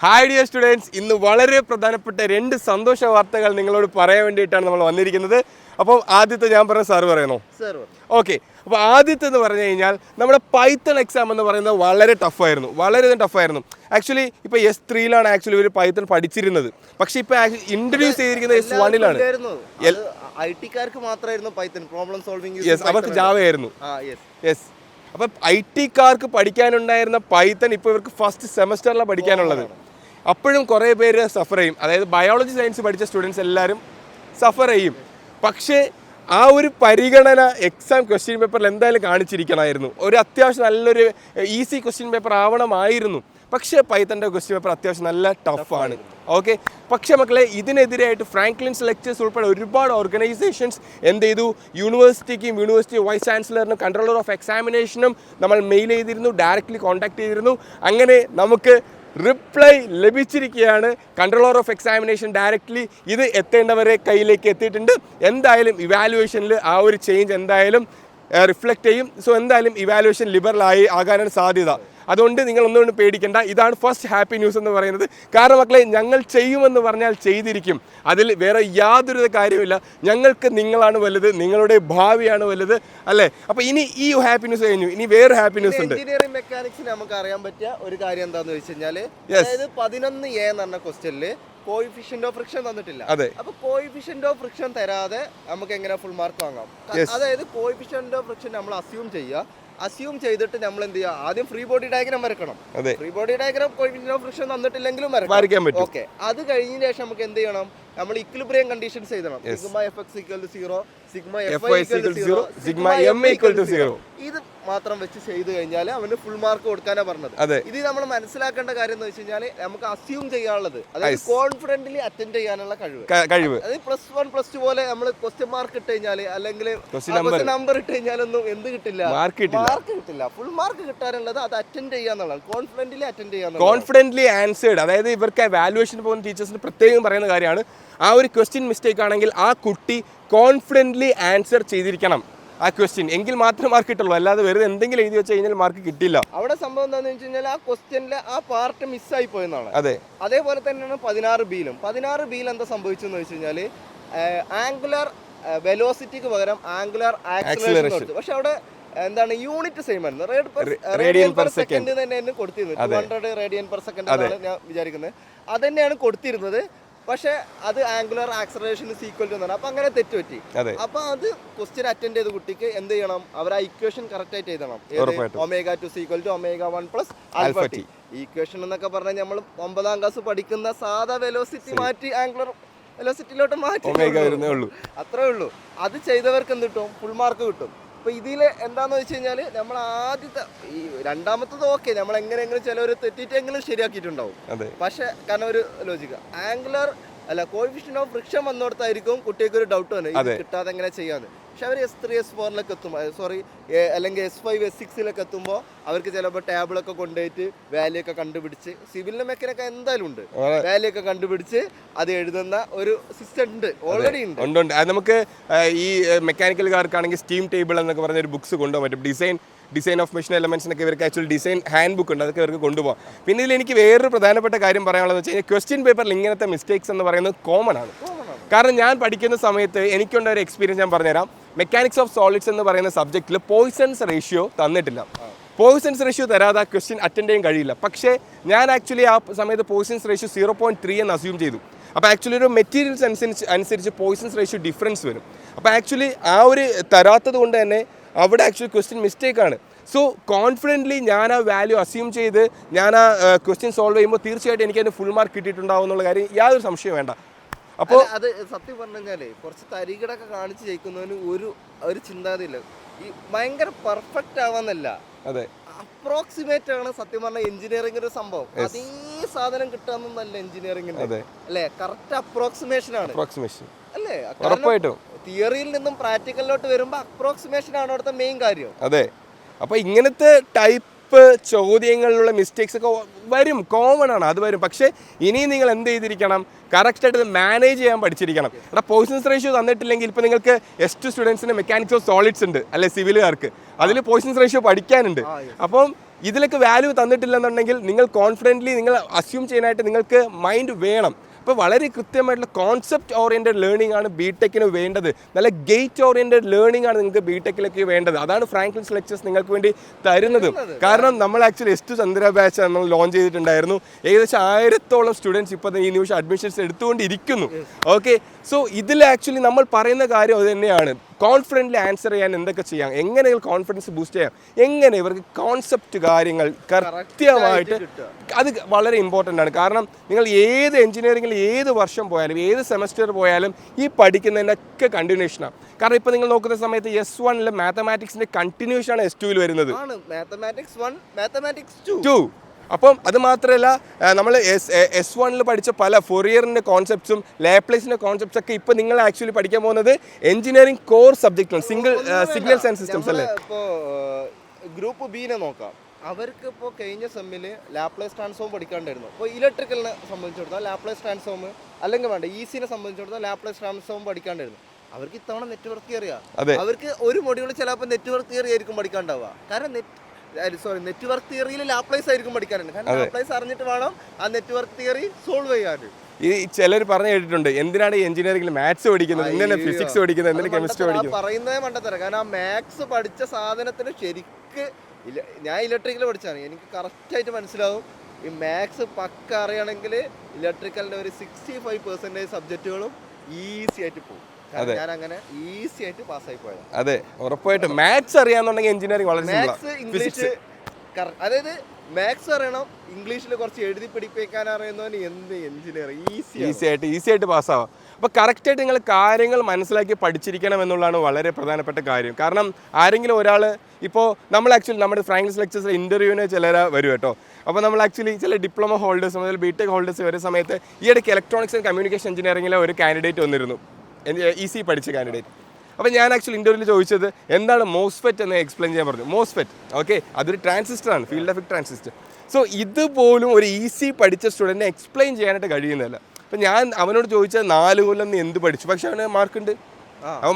Hi dear students, ഇന്ന് വളരെ പ്രധാനപ്പെട്ട രണ്ട് സന്തോഷ വാർത്തകൾ നിങ്ങളോട് പറയാൻ വേണ്ടിയിട്ടാണ് നമ്മൾ വന്നിരിക്കുന്നത്. അപ്പോൾ ആദ്യത്തെ ഞാൻ പറഞ്ഞ സാറ് പറയണോ? ഓക്കെ. അപ്പോൾ ആദ്യത്തെ എന്ന് പറഞ്ഞു കഴിഞ്ഞാൽ നമ്മുടെ പൈത്തൺ എക്സാം എന്ന് പറയുന്നത് വളരെ ടഫായിരുന്നു. ആക്ച്വലി ഇപ്പോൾ S3 ആക്ച്വലി ഒരു പൈത്തൺ പഠിച്ചിരുന്നത്. പക്ഷേ ഇപ്പോൾ ഇൻട്രൊഡ്യൂസ് ചെയ്തിരിക്കുന്നത് S1 ഐടിക്കാർക്ക് മാത്രമായിരുന്നു പൈത്തൺ പ്രോബ്ലം സോൾവിംഗ്. അവർക്ക് ജാവ ആയിരുന്നു. അപ്പം IT-കാർക്ക് പഠിക്കാനുണ്ടായിരുന്ന പൈത്തൺ ഇപ്പോൾ ഇവർക്ക് ഫസ്റ്റ് സെമസ്റ്ററിലാണ് പഠിക്കാനുള്ളത്. അപ്പോഴും കുറേ പേര് സഫർ ചെയ്യും. അതായത് ബയോളജി സയൻസ് പഠിച്ച സ്റ്റുഡൻസ് എല്ലാവരും സഫർ ചെയ്യും. പക്ഷേ ആ ഒരു പരിഗണന എക്സാം ക്വസ്റ്റ്യൻ പേപ്പറിൽ എന്തായാലും കാണിച്ചിരിക്കണമായിരുന്നു. ഒരു അത്യാവശ്യം നല്ലൊരു ഈസി ക്വസ്റ്റ്യൻ പേപ്പർ ആവണമായിരുന്നു. പക്ഷേ പൈത്തൻ്റെ ക്വസ്റ്റ്യൻ പേപ്പർ അത്യാവശ്യം നല്ല ടഫാണ്. ഓക്കെ. പക്ഷേ മക്കളെ, ഇതിനെതിരായിട്ട് ഫ്രാങ്ക്ലിൻ ലെക്ചേഴ്സ് ഉൾപ്പെടെ ഒരുപാട് ഓർഗനൈസേഷൻസ് എന്ത് ചെയ്തു? യൂണിവേഴ്സിറ്റിക്കും യൂണിവേഴ്സിറ്റി വൈസ് ചാൻസലറിനും കൺട്രോളർ ഓഫ് എക്സാമിനേഷനും നമ്മൾ മെയിൽ ചെയ്തിരുന്നു, ഡയറക്റ്റ്ലി കോൺടാക്ട് ചെയ്തിരുന്നു. അങ്ങനെ നമുക്ക് റിപ്ലൈ ലഭിച്ചിരിക്കുകയാണ്. കൺട്രോളർ ഓഫ് എക്സാമിനേഷൻ ഡയറക്റ്റ്ലി ഇത് എത്തേണ്ടവരെ കയ്യിലേക്ക് എത്തിയിട്ടുണ്ട്. എന്തായാലും ഇവാലുവേഷനിൽ ആ ഒരു ചേഞ്ച് എന്തായാലും റിഫ്ലക്റ്റ് ചെയ്യും. സോ എന്തായാലും ഇവാലുവേഷൻ ലിബറലായി ആകാനാണ് സാധ്യത. അതുകൊണ്ട് നിങ്ങൾ ഒന്നുകൊണ്ട് പേടിക്കേണ്ട. ഇതാണ് ഫസ്റ്റ് ഹാപ്പി ന്യൂസ് എന്ന് പറയുന്നത്. കാരണം മക്കളെ, ഞങ്ങൾ ചെയ്യുമെന്ന് പറഞ്ഞാൽ ചെയ്തിരിക്കും. അതിൽ വേറെ യാതൊരു കാര്യമില്ല. ഞങ്ങൾക്ക് നിങ്ങളാണ് വലുത്, നിങ്ങളുടെ ഭാവിയാണ് വലുത്, അല്ലേ? അപ്പോൾ ഇനി ഈ ഹാപ്പി ന്യൂസ് കഴിഞ്ഞു, ഇനി വേറെ ഹാപ്പി ന്യൂസ് ഉണ്ട്. എഞ്ചിനീയറിംഗ് മെക്കാനിക്സിന് നമുക്ക് അറിയാൻ പറ്റിയ ഒരു കാര്യം എന്താണെന്ന് വെച്ച് കഴിഞ്ഞാൽ, അതായത് 11A എന്ന് പറഞ്ഞ ക്വസ്റ്റ്യനിൽ കോയിഫിഷ്യന്റ് ഓഫ് ഫ്രിക്ഷൻ തന്നിട്ടില്ല. അപ്പൊ കോയിഫിഷ്യന്റ് ഓഫ് ഫ്രിക്ഷൻ തരാതെ നമുക്ക് എങ്ങനെ ഫുൾ മാർക്ക് വാങ്ങാം? അതായത് കോയിഫിഷ്യന്റ് ഓഫ് ഫ്രിക്ഷൻ നമ്മൾ അസ്യൂം ചെയ്തിട്ട് നമ്മൾ എന്ത് ചെയ്യുക? ആദ്യം ഫ്രീ ബോഡി ഡയഗ്രാം വരക്കണം. Free body diagram coefficient of friction തന്നിട്ടില്ലെങ്കിലും വരയ്ക്കാൻ പറ്റും. ഓക്കെ. അത് കഴിഞ്ഞ ശേഷം നമുക്ക് എന്ത് ചെയ്യണം? നമ്മൾ ഇക്വിലിബ്രിയം കണ്ടീഷൻസ് എഴുതണം. Sigma Fx = 0, sigma Fy = 0, sigma Ma = 0. ഇത് മാത്രം വെച്ച് ചെയ്ത് കഴിഞ്ഞാൽ അവന് ഫുൾ മാർക്ക് കൊടുക്കാനാ പറഞ്ഞത്. ഇത് നമ്മൾ മനസ്സിലാക്കേണ്ട കാര്യം എന്ന് വെച്ച് കഴിഞ്ഞാൽ നമുക്ക് അസ്യൂം ചെയ്യാനുള്ളത്, അതായത് കോൺഫിഡന്റ്ലി അറ്റൻഡ് ചെയ്യാനുള്ള കഴിവ്. അത് +1 +2 പോലെ നമ്മൾ ക്വസ്റ്റ്യൻ മാർക്ക് ഇട്ട് കഴിഞ്ഞാൽ അല്ലെങ്കിൽ നമ്പർ ഇട്ട് കഴിഞ്ഞാലൊന്നും എന്ത് കിട്ടില്ല? മാർക്ക് കിട്ടില്ല. ഫുൾ മാർക്ക് കിട്ടാനുള്ളത് അത് അറ്റൻഡ് ചെയ്യാന്നുള്ളതാണ്. കോൺഫിഡന്റ്ലി അറ്റൻഡ് ചെയ്യാന്നുള്ളത്, കോൺഫിഡന്റ്ലി ആൻസേർഡ്. അതായത് ഇവർക്ക് വാല്യുവേഷൻ പോകുന്ന ടീച്ചേഴ്സിന് പ്രത്യേകം പറയുന്ന കാര്യമാണ്, ആ ഒരു ക്വസ്റ്റ്യൻ മിസ്റ്റേക്ക് ആണെങ്കിൽ ആ കുട്ടി കോൺഫിഡന്റ്ലി ആൻസർ ചെയ്തിരിക്കണം ആ ക്വസ്റ്റ്യൻ, എങ്കിൽ മാത്രമേ മാർക്ക് കിട്ടുള്ളൂ. അല്ലാതെ വെറുതെ എന്തെങ്കിലും എഴുതി വെച്ച് കഴിഞ്ഞാൽ മാർക്ക് കിട്ടില്ല. അവിടെ സംഭവം എന്താണെന്ന് വെച്ച് കഴിഞ്ഞാൽ ആ ക്വസ്റ്റ്യനിലെ ആ പാർട്ട് മിസ്സായി പോയെന്നാണ്. അതേപോലെ തന്നെയാണ് 16Bയിലും. 16Bയിൽ എന്താ സംഭവിച്ചെന്ന് വെച്ച് കഴിഞ്ഞാൽ ആംഗുലർ വെലോസിറ്റിക്ക് പകരം ആംഗുലർ ആക്സിലറേഷൻ കൊടുത്തു. പക്ഷെ അവിടെ എന്താണ് യൂണിറ്റ് സെയിം ആയിരുന്നു. റേഡിയൻ പെർ സെക്കൻഡ് തന്നെയാണ് കൊടുത്തിരുന്നത്. 200 റേഡിയൻ പെർ സെക്കൻഡ് എന്നാണ് ഞാൻ വിചാരിക്കുന്നത്. അത് തന്നെയാണ് കൊടുത്തിരുന്നത്. പക്ഷെ അത് ആംഗുലർ ആക്സലറേഷൻ ഈക്വൽ ടു എന്നാണ്. അപ്പൊ അങ്ങനെ തെറ്റുപറ്റി. അപ്പൊ അത് ക്വസ്റ്റ്യൻ അറ്റൻഡ് ചെയ്ത കുട്ടിക്ക് എന്ത് ചെയ്യണം? അവർ ആ ഇക്വേഷൻ കറക്റ്റ് ആയിട്ട് എഴുതണം. ω2 = ω1 + α t. ഈ ഇക്വേഷൻ എന്നൊക്കെ പറഞ്ഞാൽ നമ്മൾ 9ാം ക്ലാസ് പഠിക്കുന്ന സാധാ വെലോസിറ്റി മാറ്റി ആംഗുലർ വെലോസിറ്റിയിലോട്ട് മാറ്റി, അത്രേ ഉള്ളൂ. അത് ചെയ്തവർക്ക് എന്ത് കിട്ടും? ഫുൾ മാർക്ക് കിട്ടും. അപ്പൊ ഇതിൽ എന്താന്ന് വെച്ച് കഴിഞ്ഞാൽ നമ്മൾ ആദ്യത്തെ ഈ രണ്ടാമത്തത് ഓക്കെ, നമ്മൾ എങ്ങനെയെങ്കിലും ചിലവർ തെറ്റിട്ടെങ്കിലും ശരിയാക്കിയിട്ടുണ്ടാവും. പക്ഷെ കാരണം ഒരു ലോജിക്ക് കോയിഫിഷ്യന്റ് ഓഫ് ഫ്രിക്ഷൻ വന്നോടത്തായിരിക്കും കുട്ടികൾക്ക് ഒരു ഡൗട്ട് വന്നു, ഇത് കിട്ടാതെ എങ്ങനെ ചെയ്യാന്ന്. പക്ഷെ അവർ S3 S4 എത്തുമ്പോൾ അല്ലെങ്കിൽ S5 S6 എത്തുമ്പോൾ അവർക്ക് ചിലപ്പോൾ ടേബിളൊക്കെ കൊണ്ടുപോയിട്ട് വാല്യൂ ഒക്കെ കണ്ടുപിടിച്ച്, സിവിലിന് മെക്കാനിക്കൊക്കെ എന്തായാലും ഉണ്ട്, വാല്യൂ ഒക്കെ കണ്ടുപിടിച്ച് അത് എഴുതുന്ന ഒരു സിസ്റ്റം ഉണ്ട്, ഓൾറെഡി ഉണ്ട്. അത് നമുക്ക് ഈ മെക്കാനിക്കൽകാർക്കാണെങ്കിൽ സ്റ്റീം ടേബിൾ എന്നൊക്കെ പറഞ്ഞ ഒരു ബുക്സ് കൊണ്ടുപോകാൻ പറ്റും. ഡിസൈൻ ഓഫ് മെഷീൻ എലമെന്റ്സിനൊക്കെ ഇവർക്ക് ആക്ച്വലി ഡിസൈൻ ഹാൻഡ് ബുക്ക് ഉണ്ട്, അതൊക്കെ ഇവർക്ക് കൊണ്ടുപോകാം. പിന്നെ ഇതിൽ എനിക്ക് വേറൊരു പ്രധാനപ്പെട്ട കാര്യം പറയാനുള്ളത് വെച്ച് കഴിഞ്ഞാൽ ക്വസ്റ്റ്യൻ പേപ്പറിൽ ഇങ്ങനത്തെ മിസ്റ്റേക്സ് എന്ന് പറയുന്നത് കോമൺ ആണ്. കാരണം ഞാൻ പഠിക്കുന്ന സമയത്ത് എനിക്കുണ്ട ഒരു എക്സ്പീരിയൻസ് ഞാൻ പറഞ്ഞുതരാം. മെക്കാനിക്സ് ഓഫ് സോളിഡ്സ് എന്ന് പറയുന്ന സബ്ജക്റ്റിൽ പോയിസൺസ് റേഷ്യോ തന്നിട്ടില്ല. പോയിസൺസ് റേഷ്യോ തരാതെ ആ ക്വസ്റ്റ്യൻ അറ്റൻഡ് ചെയ്യാൻ കഴിയില്ല. പക്ഷേ ഞാൻ ആക്ച്വലി ആ സമയത്ത് പോയിസൺസ് റേഷ്യോ 0.3 എന്ന് അസ്യൂം ചെയ്തു. അപ്പോൾ ആക്ച്വലി ഒരു മെറ്റീരിയൽസ് അനുസരിച്ച് പോയിസൺസ് റേഷ്യോ ഡിഫറൻസ് വരും. അപ്പോൾ ആക്ച്വലി ആ ഒരു തരാത്തത് കൊണ്ട് തന്നെ അവിടെ ആക്ച്വലി ക്വസ്റ്റ്യൻ മിസ്റ്റേക്കാണ്. സോ കോൺഫിഡൻ്റ്ലി ഞാൻ ആ വാല്യൂ അസ്യൂം ചെയ്ത് ഞാൻ ആ ക്വസ്റ്റ്യൻ സോൾവ് ചെയ്യുമ്പോൾ തീർച്ചയായിട്ടും എനിക്ക് അതിന് ഫുൾ മാർക്ക് കിട്ടിയിട്ടുണ്ടാവും എന്നുള്ള കാര്യം യാതൊരു സംശയം വേണ്ട. അപ്പോൾ അത് സത്യം പറഞ്ഞു കഴിഞ്ഞാൽ കുറച്ച് തരികിടൊക്കെ കാണിച്ച് ജയിക്കുന്നതിന് ഒരു ചിന്താഗതിയില്ല. ഈ ഭയങ്കര പെർഫെക്റ്റ് ആവാന്നല്ല, അപ്രോക്സിമേറ്റ് ആണ് സത്യം പറഞ്ഞ എഞ്ചിനീയറിംഗ് ഒരു സംഭവം. അതേ സാധനം കിട്ടാന്നല്ല എഞ്ചിനീയറിംഗിന്, അല്ലേ? കറക്റ്റ് അപ്രോക്സിമേഷൻ ആണ്, അല്ലേ? തിയറിയിൽ നിന്നും പ്രാക്ടിക്കലിലോട്ട് വരുമ്പോൾ അപ്രോക്സിമേഷൻ ആണ് അവിടുത്തെ മെയിൻ കാര്യം. അതെ. അപ്പോൾ ഇങ്ങനത്തെ ടൈപ്പ് ചോദ്യങ്ങളിലുള്ള മിസ്റ്റേക്സ് ഒക്കെ വരും, കോമൺ ആണ്, അത് വരും. പക്ഷേ ഇനിയും നിങ്ങൾ എന്ത് ചെയ്തിരിക്കണം? കറക്റ്റായിട്ട് മാനേജ് ചെയ്യാൻ പഠിച്ചിരിക്കണം. ഇവിടെ പോയിസൺസ് റേഷ്യോ തന്നിട്ടില്ലെങ്കിൽ ഇപ്പോൾ നിങ്ങൾക്ക് S2 സ്റ്റുഡൻസിന് മെക്കാനിക്സ് ഓഫ് സോളിഡ്സ് ഉണ്ട്, അല്ലെ? സിവിലുകാർക്ക് അതിൽ പോയിസൺസ് റേഷ്യോ പഠിക്കാനുണ്ട്. അപ്പം ഇതിലേക്ക് വാല്യൂ തന്നിട്ടില്ലെന്നുണ്ടെങ്കിൽ നിങ്ങൾ കോൺഫിഡൻ്റ്ലി നിങ്ങൾ അസ്യൂം ചെയ്യാനായിട്ട് നിങ്ങൾക്ക് മൈൻഡ് വേണം. അപ്പോൾ വളരെ കൃത്യമായിട്ടുള്ള കോൺസെപ്റ്റ് ഓറിയൻറ്റഡ് ലേണിംഗ് ആണ് ബിടെക്കിന് വേണ്ടത്. നല്ല ഗേറ്റ് ഓറിയൻറ്റഡ് ലേണിംഗ് ആണ് നിങ്ങൾക്ക് ബിടെക്കിലേക്ക് വേണ്ടത്. അതാണ് ഫ്രാങ്ക്ലിൻസ് ലെക്ചേഴ്സ് നിങ്ങൾക്ക് വേണ്ടി തരുന്നത്. കാരണം നമ്മൾ ആക്ച്വലി S2 ചന്ദ്ര ബാച്ച് നമ്മൾ ലോഞ്ച് ചെയ്തിട്ടുണ്ടായിരുന്നു. ഏകദേശം 1000-ഓളം സ്റ്റുഡൻസ് ഇപ്പോൾ ഈ നിമിഷം അഡ്മിഷൻസ് എടുത്തുകൊണ്ടിരിക്കുന്നു. ഓക്കെ, സോ ഇതിൽ ആക്ച്വലി നമ്മൾ പറയുന്ന കാര്യം അത് തന്നെയാണ്. കോൺഫിഡൻ്റ്ലി ആൻസർ ചെയ്യാൻ എന്തൊക്കെ ചെയ്യാം, എങ്ങനെ കോൺഫിഡൻസ് ബൂസ്റ്റ് ചെയ്യാം, എങ്ങനെ ഇവർക്ക് കോൺസെപ്റ്റ് കാര്യങ്ങൾ കൃത്യമായിട്ട്, അത് വളരെ ഇമ്പോർട്ടൻ്റ് ആണ്. കാരണം നിങ്ങൾ ഏത് എഞ്ചിനീയറിംഗിൽ ഏത് വർഷം പോയാലും ഏത് സെമസ്റ്റർ പോയാലും ഈ പഠിക്കുന്നതിൻ്റെയൊക്കെ കണ്ടിന്യൂഷനാണ്. കാരണം ഇപ്പോൾ നിങ്ങൾ നോക്കുന്ന സമയത്ത് S1 മാത്തമാറ്റിക്സിൻ്റെ കണ്ടിന്യൂഷനാണ് S2 വരുന്നത്. മാത്തമാറ്റിക്സ് 2. അപ്പം അത് മാത്രമല്ല, നമ്മൾ S1 പഠിച്ച പല ഫൊറിയറിൻ്റെ കോൺസെപ്റ്റ്സും ലാപ്ലേസിൻ്റെ കോൺസെപ്റ്റ്സ് ഒക്കെ ഇപ്പോൾ നിങ്ങൾ ആക്ച്വലി പഠിക്കാൻ പോകുന്നത് എഞ്ചിനീയറിംഗ് കോർ സബ്ജക്റ്റാണ്. സിഗ്നൽസ് ആൻഡ് സിസ്റ്റംസ് അല്ലേ. ഇപ്പോൾ ഗ്രൂപ്പ് ബിനെ നോക്കാം. അവർക്ക് ഇപ്പോൾ കഴിഞ്ഞ സെമ്മിൽ ലാപ്ലേസ് ട്രാൻസ്ഫോം പഠിക്കാണ്ടായിരുന്നു. ഇപ്പോൾ ഇലക്ട്രിക്കലിനെ സംബന്ധിച്ചിടത്തോളം ലാപ്ലേസ് ട്രാൻസ്ഫോം, അല്ലെങ്കിൽ വേണ്ട ഇസിനെ സംബന്ധിച്ചിടത്തോളം ലാപ്ലേസ് ട്രാൻസ്ഫോം പഠിക്കാണ്ടായിരുന്നു. അവർക്ക് ഇത്തവണ നെറ്റ്വർക്ക് തിയറി അവർക്ക് ഒരു മൊഡ്യൂൾ ചിലപ്പോൾ നെറ്റ്വർക്ക് തിയറി ആയിരിക്കും പഠിക്കാണ്ടാവുക. കാരണം നെറ്റ്വർക്ക് തിയറിയിൽ ലാപ്ലേസ് ആയിരിക്കും പഠിക്കാനുണ്ട്. കാരണം ലാപ്ലേസ് അറിഞ്ഞിട്ട് വേണം ആ നെറ്റ്വർക്ക് തിയറി സോൾവ് ചെയ്യാൻ. ഈ ചിലർ പറഞ്ഞു കേട്ടിട്ടുണ്ട്, എന്തിനാണ് ഈ എഞ്ചിനീയറിംഗിൽ മാത്സ് പഠിക്കുന്നത്, എന്തിനാണ് ഫിസിക്സ് പഠിക്കുന്നത്, എന്തിനാണ് കെമിസ്ട്രി പഠിക്കുന്നത്. പറയുന്നതേ മണ്ടത്തരം. കാരണം ആ മാത്സ് പഠിച്ച സാധനത്തിന് ശരിക്ക് ഞാൻ ഇലക്ട്രിക്കൽ പഠിച്ചാണ്, എനിക്ക് കറക്റ്റായിട്ട് മനസ്സിലാവും. ഈ മാത്സ് പക്ക അറിയണമെങ്കിൽ ഇലക്ട്രിക്കലിൻ്റെ ഒരു 65% സബ്ജക്റ്റുകളും ഈസി ആയിട്ട് പോകും. ഞാൻ അങ്ങനെ ഈസി ആയിട്ട് പാസ്സായി പോയത്. അതെ, ഉറപ്പായിട്ടും മാത്സ് അറിയാന്നുണ്ടെങ്കിൽ എഞ്ചിനീയറിംഗ് വളരെ മാത്സ്, ഇംഗ്ലീഷ്, അതായത് മാത്സ് അറിയണം, ഇംഗ്ലീഷിൽ കുറച്ച് എഴുതി പിടിപ്പിക്കാൻ അറിയുന്നവന് എന്ത് എഞ്ചിനീയറിംഗ് ഈസി ആയിട്ട് പാസ്സാവാം. അപ്പോൾ കറക്റ്റായിട്ട് നിങ്ങൾ കാര്യങ്ങൾ മനസ്സിലാക്കി പഠിച്ചിരിക്കണം എന്നുള്ളതാണ് വളരെ പ്രധാനപ്പെട്ട കാര്യം. കാരണം ആരെങ്കിലും ഒരാൾ ഇപ്പോൾ നമ്മൾ ആക്ച്വലി നമ്മുടെ ഫ്രാങ്ക്ലിൻസ് ലെക്ചേഴ്സിൽ ഇൻ്റർവ്യൂവിന് ചിലർ വരും കേട്ടോ. അപ്പോൾ നമ്മൾ ആക്ച്വലി ചില ഡിപ്ലോമ ഹോൾഡേഴ്സ് മുതൽ ബിടെക് ഹോൾഡേഴ്സ് വരുന്ന സമയത്ത് ഈ ഇടയ്ക്ക് ഇലക്ട്രോണിക്സ് ആൻഡ് കമ്മ്യൂണിക്കേഷൻ എഞ്ചിനീയറിംഗിലെ ഒരു കാൻഡിഡേറ്റ് വന്നിരുന്നു, EC പഠിച്ച കാൻഡിഡേറ്റ്. അപ്പോൾ ഞാൻ ആക്ച്വലി ഇൻ്റർവ്യൂവിൽ ചോദിച്ചത് എന്താണ് മോസ്ഫെറ്റ് എന്ന് എക്സ്പ്ലെയിൻ ചെയ്യാൻ പറഞ്ഞു. മോസ്ഫെറ്റ്, ഓക്കെ, അതൊരു ട്രാൻസിസ്റ്ററാണ്, ഫീൽഡ് എഫക്ട് ട്രാൻസിസ്റ്റർ. സോ ഇതുപോലും ഒരു EC പഠിച്ച സ്റ്റുഡൻറ്റിനെ എക്സ്പ്ലെയിൻ ചെയ്യാനായിട്ട് കഴിയുന്നില്ല. അപ്പം ഞാൻ അവനോട് ചോദിച്ചത് 4 കൊല്ലം നീ എന്ത് പഠിച്ചു, പക്ഷെ അവന് മാർക്കുണ്ട്, അവൻ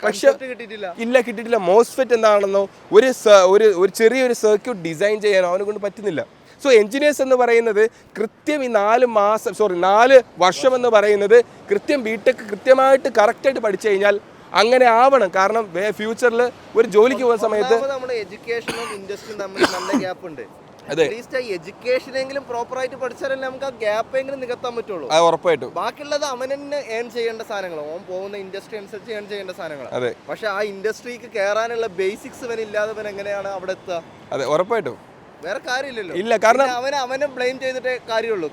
പക്ഷെ കിട്ടിയിട്ടില്ല. മോസ്ഫെറ്റ് എന്താണെന്നോ ഒരു ചെറിയൊരു സർക്യൂട്ട് ഡിസൈൻ ചെയ്യാനോ അവനെ കൊണ്ട് പറ്റുന്നില്ല. സോ എഞ്ചിനീയേഴ്സ് എന്ന് പറയുന്നത് കൃത്യം ഈ 4 വർഷം എന്ന് പറയുന്നത് കൃത്യം ബിടെക് കൃത്യമായിട്ട് കറക്റ്റായിട്ട് പഠിച്ചു കഴിഞ്ഞാൽ അങ്ങനെ ആവണം. കാരണം ഫ്യൂച്ചറിൽ ഒരു ജോലിക്ക് പോകുന്ന സമയത്ത് നമ്മുടെ എഡ്യൂക്കേഷനും ഇൻഡസ്ട്രിയും തമ്മിൽ നല്ല ഗ്യാപ്പ് ഉണ്ട്. എഡ്യൂക്കേഷനെങ്കിലും പ്രോപ്പർ ആയിട്ട് പഠിച്ചാലല്ലേ നമുക്ക് ആ ഗ്യാപ്പ് എങ്കിലും നികത്താൻ പറ്റുള്ളൂ. ഉറപ്പായിട്ടും. ബാക്കിയുള്ളത് അവൻ തന്നെ ഏൺ ചെയ്യേണ്ട സാധനങ്ങൾ, ഓൻ പോകുന്ന ഇൻഡസ്ട്രി അനുസരിച്ച് ഏൺ ചെയ്യേണ്ട സാധനങ്ങൾ. പക്ഷെ ആ ഇൻഡസ്ട്രിക്ക് കയറാനുള്ള ബേസിക്സ് ഇവൻ ഇല്ലാതെ എങ്ങനെയാണ് അവിടെ എത്തുക? അതെ, ഉറപ്പായിട്ടും. വേറെ കാര്യമില്ലല്ലോ. ഇല്ല, കാരണം അവനെ ബ്ലെയിം ചെയ്തിട്ടേ കാര്യമുള്ളൂ.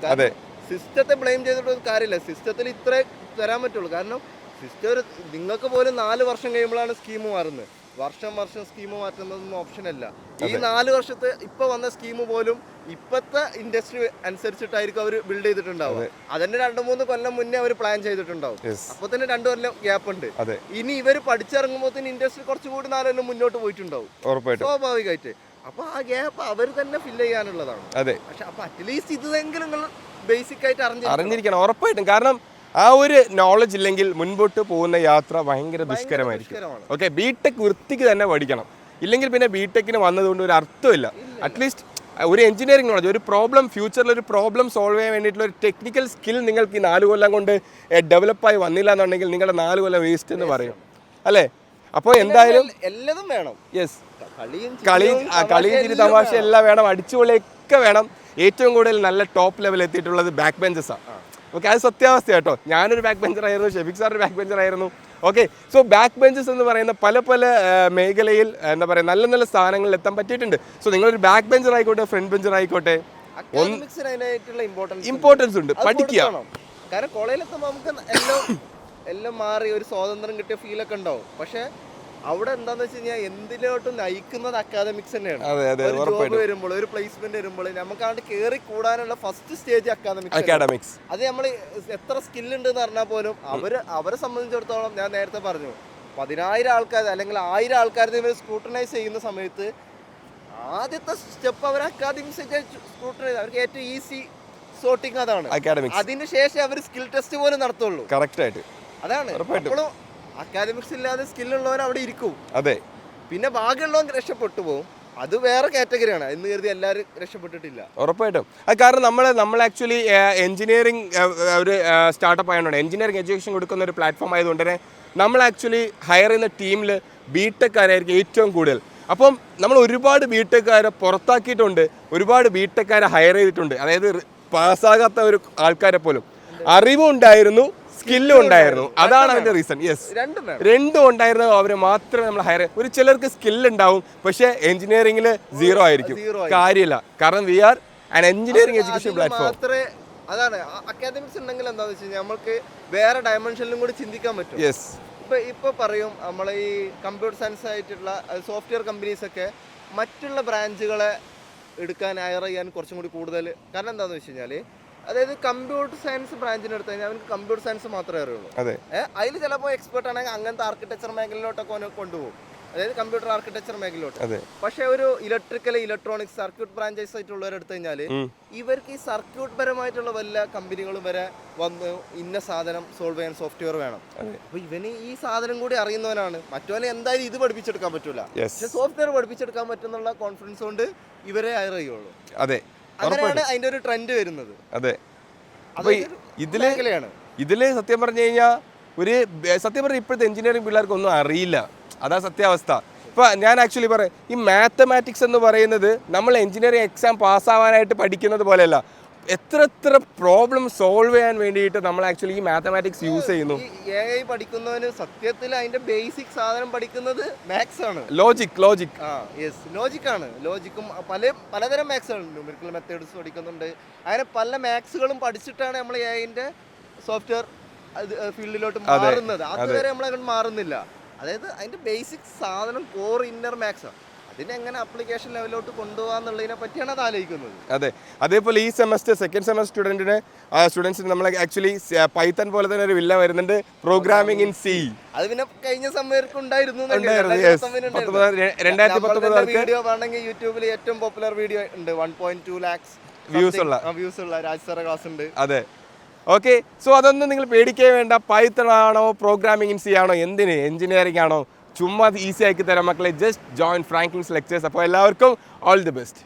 സിസ്റ്റത്തെ ബ്ലെയിം ചെയ്തിട്ട് കാര്യമില്ല. സിസ്റ്റത്തിൽ ഇത്രേ തരാൻ പറ്റുള്ളൂ. കാരണം സിസ്റ്റം നിങ്ങൾക്ക് പോലും 4 വർഷം കഴിയുമ്പോഴാണ് സ്കീം മാറുന്നത്. വർഷം സ്കീം മാറ്റുന്നതൊന്നും ഓപ്ഷൻ അല്ല. ഈ 4 വർഷത്തെ ഇപ്പൊ വന്ന സ്കീം പോലും ഇപ്പത്തെ ഇൻഡസ്ട്രി അനുസരിച്ചിട്ടായിരിക്കും അവർ ബിൽഡ് ചെയ്തിട്ടുണ്ടാവും. അതിന്റെ 2-3 കൊല്ലം മുന്നേ അവർ പ്ലാൻ ചെയ്തിട്ടുണ്ടാവും. അപ്പൊ തന്നെ 2 കൊല്ലം ഗ്യാപ്പ് ഉണ്ട്. ഇനി ഇവർ പഠിച്ചിറങ്ങുമ്പോൾ തന്നെ ഇൻഡസ്ട്രി കുറച്ചുകൂടി 4 കൊല്ലം മുന്നോട്ട് പോയിട്ടുണ്ടാവും സ്വാഭാവികമായിട്ട്. അപ്പൊ ആ ഗ്യാപ്പ് അവർ തന്നെ ഫില്ല് ചെയ്യാനുള്ളതാണ്. പക്ഷെ അപ്പൊ അറ്റ്ലീസ്റ്റ് ഇതെങ്കിലും നിങ്ങൾ ബേസിക് ആയിട്ട് അറിഞ്ഞിരിക്കണം ഉറപ്പായിട്ടും. കാരണം ആ ഒരു നോളജ് ഇല്ലെങ്കിൽ മുൻപോട്ട് പോകുന്ന യാത്ര ഭയങ്കര ദുഷ്കരമായിരിക്കും. ഓക്കെ, ബിടെക് വൃത്തിക്ക് തന്നെ പഠിക്കണം. ഇല്ലെങ്കിൽ പിന്നെ ബിടെക്കിന് വന്നതുകൊണ്ട് ഒരു അർത്ഥമില്ല. അറ്റ്ലീസ്റ്റ് ഒരു എഞ്ചിനീയറിംഗ് നോളജ്, ഒരു ഫ്യൂച്ചറിൽ ഒരു പ്രോബ്ലം സോൾവ് ചെയ്യാൻ വേണ്ടിയിട്ടുള്ള ഒരു ടെക്നിക്കൽ സ്കിൽ നിങ്ങൾക്ക് ഈ 4 കൊല്ലം കൊണ്ട് ഡെവലപ്പായി വന്നില്ല എന്നുണ്ടെങ്കിൽ നിങ്ങളുടെ 4 കൊല്ലം വേസ്റ്റ് എന്ന് പറയും, അല്ലേ? അപ്പോൾ എന്തായാലും എല്ലതും വേണം. യെസ്, കളിയും ചിരി തമാശ എല്ലാം വേണം, അടിച്ചുപൊളിയൊക്കെ വേണം. ഏറ്റവും കൂടുതൽ നല്ല ടോപ്പ് ലെവൽ എത്തിയിട്ടുള്ളത് ബാക്ക് ബെഞ്ചസാണ്. ഓക്കെ, അത് സത്യാവസ്ഥ കേട്ടോ. ഞാനൊരു ബാക്ക് ബെഞ്ചർ ആയിരുന്നു, ഷെഫീഖ് സാർ ഒരു ബാക്ക് ബെഞ്ചർ ആയിരുന്നു. ഓക്കെ, സോ ബാക്ക് ബെഞ്ചസ് എന്ന് പറയുന്ന പല മേഖലയിൽ എന്താ പറയുക നല്ല നല്ല സ്ഥാനങ്ങളിൽ എത്താൻ പറ്റിയിട്ടുണ്ട്. സോ നിങ്ങളൊരു ബാക്ക് ബെഞ്ചർ ആയിക്കോട്ടെ, ഫ്രണ്ട് ബെഞ്ചർ ആയിക്കോട്ടെ, ഇമ്പോർട്ടൻസ് ഉണ്ട്, പഠിക്കുക. കാരണം കോളേജിലെത്തുമ്പോൾ നമുക്ക് എല്ലാം മാറി ഒരു സ്വാതന്ത്ര്യം കിട്ടിയ ഫീലൊക്കെ ഉണ്ടാവും. പക്ഷെ അവിടെ എന്താന്ന് വെച്ച് കഴിഞ്ഞാൽ എന്തിലോട്ടും നയിക്കുന്നത് അക്കാദമിക്സ് തന്നെയാണ്. ഒരു ജോബ് വരുമ്പോൾ, ഒരു പ്ലേസ്മെന്റ് വരുമ്പോൾ നമുക്ക് അങ്ങോട്ട് കയറി കൂടാനുള്ള ഫസ്റ്റ് സ്റ്റേജ് അക്കാദമിക്സ്. അത് നമ്മൾ എത്ര സ്കില്ലുണ്ട് എന്ന് പറഞ്ഞാൽ പോലും അവരെ സംബന്ധിച്ചിടത്തോളം ഞാൻ നേരത്തെ പറഞ്ഞു 10,000 ആൾക്കാർ അല്ലെങ്കിൽ 1000 ആൾക്കാരെ ഇവർ സ്ക്രൂട്ടനൈസ് ചെയ്യുന്ന സമയത്ത് ആദ്യത്തെ സ്റ്റെപ്പ് അവർ അക്കാദമിക്സ് സ്ക്രൂട്ടനൈസ്, അവർക്ക് ഏറ്റവും ഈസി സോർട്ടിങ് അതാണ്. അതിന് ശേഷം അവർ സ്കിൽ ടെസ്റ്റ് പോലും നടത്തുള്ളൂ. കറക്റ്റ്, അതാണ്. അക്കാദമിക്സ് ഇല്ലാതെ സ്കില്ലുള്ളവർ അവിടെ ഇരിക്കും. അതെ, പിന്നെ ബാക്കിയുള്ളവൻ രക്ഷപ്പെട്ടു പോകും. അത് വേറെ കാറ്റഗറിയാണ് എന്ന് കരുതി എല്ലാവരും രക്ഷപ്പെട്ടിട്ടില്ല. ഉറപ്പായിട്ടും അത് കാരണം നമ്മൾ ആക്ച്വലി എഞ്ചിനീയറിംഗ് ഒരു സ്റ്റാർട്ടപ്പ് ആയതുകൊണ്ട് എഞ്ചിനീയറിംഗ് എഡ്യൂക്കേഷൻ കൊടുക്കുന്ന ഒരു പ്ലാറ്റ്ഫോം ആയതുകൊണ്ട് തന്നെ നമ്മൾ ആക്ച്വലി ഹയർ ചെയ്യുന്ന ടീമിൽ ബിടെക്കാരായിരിക്കും ഏറ്റവും കൂടുതൽ. അപ്പം നമ്മൾ ഒരുപാട് ബിടെക്കാരെ പുറത്താക്കിയിട്ടുണ്ട്, ഒരുപാട് ബിടെക്കാരെ ഹയർ ചെയ്തിട്ടുണ്ട്. അതായത് പാസ്സാകാത്ത ഒരു ആൾക്കാരെ പോലും അറിവും ഉണ്ടായിരുന്നു, സ്കില്ലും ഉണ്ടായിരുന്നു. അതാണ് അതിന്റെ റീസൺ. യെസ്, രണ്ടും ഉണ്ടായിരുന്നു. അവരെ മാത്രമേ നമ്മൾ ഹയർ. ഒരു ചിലർക്ക് സ്കില്ല് ഉണ്ടാവും, പക്ഷേ എഞ്ചിനീയറിംഗിൽ 0 ആയിരിക്കും. കാര്യമില്ല, കാരണം we are an engineering education platform. അതാണ് അക്കാദമിക്സ് ഉണ്ടെങ്കിൽ എന്താണെന്ന് വെച്ച് കഴിഞ്ഞാൽ നമുക്ക് വേറെ ഡയമെൻഷനിലും കൂടി ചിന്തിക്കാൻ പറ്റും. യെസ്, ഇപ്പൊ പറയും നമ്മളെ ഈ കമ്പ്യൂട്ടർ സയൻസ് ആയിട്ടുള്ള സോഫ്റ്റ്വെയർ കമ്പനീസ് ഒക്കെ മറ്റുള്ള ബ്രാഞ്ചുകളെ എടുക്കാൻ ഹയർ ചെയ്യാൻ കുറച്ചും കൂടി കൂടുതൽ. കാരണം എന്താണെന്ന് വെച്ച് കഴിഞ്ഞാൽ അതായത് കമ്പ്യൂട്ടർ സയൻസ് ബ്രാഞ്ചിന് എടുത്തു കഴിഞ്ഞാൽ അവർക്ക് കമ്പ്യൂട്ടർ സയൻസ് മാത്രമേ അറിയുള്ളൂ. അതിൽ ചിലപ്പോൾ എക്സ്പെർട്ട് ആണെങ്കിൽ അങ്ങനത്തെ ആർക്കിടെക്ചർ മേഖലയിലോട്ടൊക്കെ കൊണ്ടുപോകും, അതായത് കമ്പ്യൂട്ടർ ആർക്കിടെക്ചർ മേഖലയിലോട്ട്. പക്ഷെ ഒരു ഇലക്ട്രിക്കൽ ഇലക്ട്രോണിക്സ് സർക്യൂട്ട് ബ്രാഞ്ചസ് ആയിട്ടുള്ളവരെ എടുത്തു കഴിഞ്ഞാൽ ഇവർക്ക് ഈ സർക്യൂട്ട് പരമായിട്ടുള്ള വല്ല കമ്പനികളും വരെ വന്ന് ഇന്ന സാധനം സോൾവ് ചെയ്യാൻ സോഫ്റ്റ്വെയർ വേണം. അപ്പൊ ഇവന് ഈ സാധനം കൂടി അറിയുന്നവനാണ്. മറ്റവനെ എന്തായാലും ഇത് പഠിപ്പിച്ചെടുക്കാൻ പറ്റൂല, പക്ഷെ സോഫ്റ്റ്വെയർ പഠിപ്പിച്ചെടുക്കാൻ പറ്റുന്നുള്ള കോൺഫിഡൻസ് കൊണ്ട് ഇവരെ ഹയർ ചെയ്യുള്ളൂ. അതെ, അങ്ങനെയാണ് അതിന്റെ ഒരു ട്രെൻഡ് വരുന്നത്. അതെ, അപ്പൊ ഇതില് സത്യം പറഞ്ഞു കഴിഞ്ഞാൽ സത്യം പറഞ്ഞാൽ ഇപ്പോഴത്തെ എഞ്ചിനീയറിംഗ് പിള്ളേർക്ക് ഒന്നും അറിയില്ല. അതാ സത്യാവസ്ഥ. ഇപ്പം ഞാൻ ആക്ച്വലി പറയാം, ഈ മാത്തമാറ്റിക്സ് എന്ന് പറയുന്നത് നമ്മൾ എഞ്ചിനീയറിംഗ് എക്സാം പാസ്സാവാനായിട്ട് പഠിക്കുന്നത് പോലെയല്ല. എത്ര പ്രോബ്ലം സോൾവ് ചെയ്യാൻ വേണ്ടിയിട്ട് നമ്മൾ ആക്ച്വലി ഈ മാത്തമാറ്റിക്സ് യൂസ് ചെയ്യുന്നു. AI പഠിക്കുന്നവന് സത്യത്തിൽ അതിന്റെ ബേസിക് സാധനം പഠിക്കുന്നത് മാത്സ് ആണ്, ലോജിക്. ലോജിക്കാണ്. ലോജിക്കും പലതരം മാത്സ് ആണ്, ന്യൂമെറിക്കൽ മെത്തേഡ്സ് പഠിക്കുന്നുണ്ട്. അങ്ങനെ പല മാത്സുകളും പഠിച്ചിട്ടാണ് നമ്മൾ AIന്റെ സോഫ്റ്റ്വെയർ ഫീൽഡിലോട്ട് മാറുന്നത്. അതുവരെ നമ്മൾ മാറുന്നില്ല. അതായത് അതിന്റെ ബേസിക് സാധനം കോർ ഇന്നർ മാത്സ് ആണ്. അതിനെങ്ങനെ ആപ്ലിക്കേഷൻ ലെവലിലോട്ട് കൊണ്ടുപോകാന്നുള്ളതിനെ പറ്റിയാണ് അത് ആലോചിക്കുന്നത്. അതെ, അതേപോലെ ഈ സെക്കൻഡ് സെമസ്റ്റർ സ്റ്റുഡൻസിന് നമ്മൾ ആക്ച്വലി പൈത്തൺ പോലെ തന്നെ ഒരു വില്ല വരുന്നുണ്ട്, പ്രോഗ്രാമിംഗ് ഇൻ C. അത് പിന്നെ കഴിഞ്ഞ സമയത്ത് ഉണ്ടായിരുന്നു. 2019 വീഡിയോ വേണമെങ്കിൽ യൂട്യൂബിൽ ഏറ്റവും പോപ്പുലർ വീഡിയോ ഉണ്ട്, 1.2 lakhs വ്യൂസ് ഉള്ള രാജ്സാറ ക്ലാസ് ഉണ്ട്. അതെ, ഓക്കെ. സോ അതൊന്നും നിങ്ങൾ പേടിക്കേ വേണ്ട. പൈത്തൺ ആണോ, പ്രോഗ്രാമിംഗ് ഇൻ C ആണോ, എന്തിന് എഞ്ചിനീയറിംഗ് ആണോ, ചുമ്മാ ഈസി ആക്കി തരാം മക്കളെ. Just join Franklin's lectures. അപ്പോൾ എല്ലാവർക്കും ഓൾ ദി ബെസ്റ്റ്.